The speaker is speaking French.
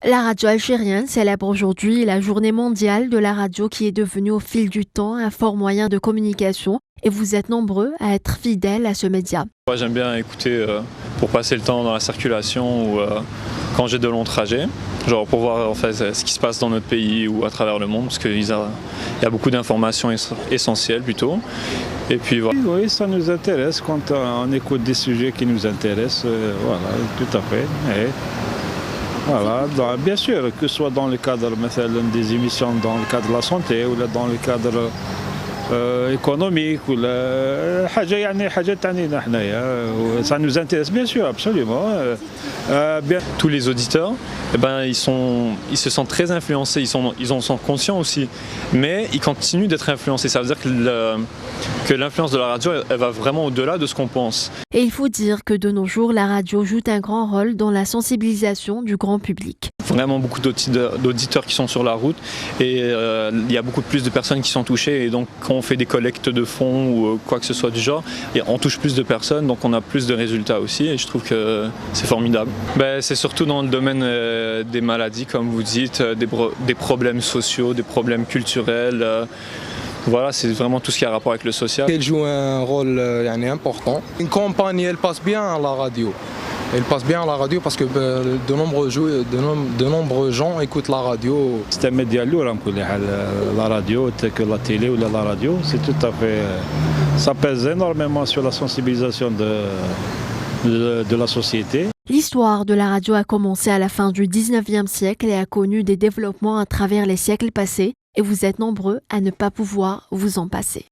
La radio algérienne célèbre aujourd'hui la journée mondiale de la radio qui est devenue au fil du temps un fort moyen de communication et vous êtes nombreux à être fidèles à ce média. Moi, j'aime bien écouter pour passer le temps dans la circulation ou quand j'ai de longs trajets, genre pour voir en fait, ce qui se passe dans notre pays ou à travers le monde, parce qu'il y a beaucoup d'informations essentielles plutôt. Et puis voilà. Oui, ça nous intéresse quand on écoute des sujets qui nous intéressent, voilà, tout à fait. Et voilà, bien sûr, que ce soit dans le cadre des émissions dans le cadre de la santé ou dans le cadre économique ou ça nous intéresse bien sûr, absolument. Tous les auditeurs, ils se sentent très influencés, ils en sont conscients aussi, mais ils continuent d'être influencés. Ça veut dire que l'influence de la radio, elle va vraiment au-delà de ce qu'on pense. Et il faut dire que de nos jours, la radio joue un grand rôle dans la sensibilisation du grand public. Vraiment beaucoup d'auditeurs qui sont sur la route et il y a beaucoup plus de personnes qui sont touchées et donc quand on fait des collectes de fonds ou quoi que ce soit du genre, on touche plus de personnes donc on a plus de résultats aussi et je trouve que c'est formidable. C'est surtout dans le domaine des maladies comme vous dites, des problèmes sociaux, des problèmes culturels. Voilà, c'est vraiment tout ce qui a rapport avec le social. Elle joue un rôle important. Une campagne, elle passe bien à la radio. Elle passe bien à la radio parce que de nombreux gens écoutent la radio. C'est un média lourd, la radio, tel que la télé ou la radio, c'est tout à fait. Ça pèse énormément sur la sensibilisation de la société. L'histoire de la radio a commencé à la fin du 19e siècle et a connu des développements à travers les siècles passés. Et vous êtes nombreux à ne pas pouvoir vous en passer.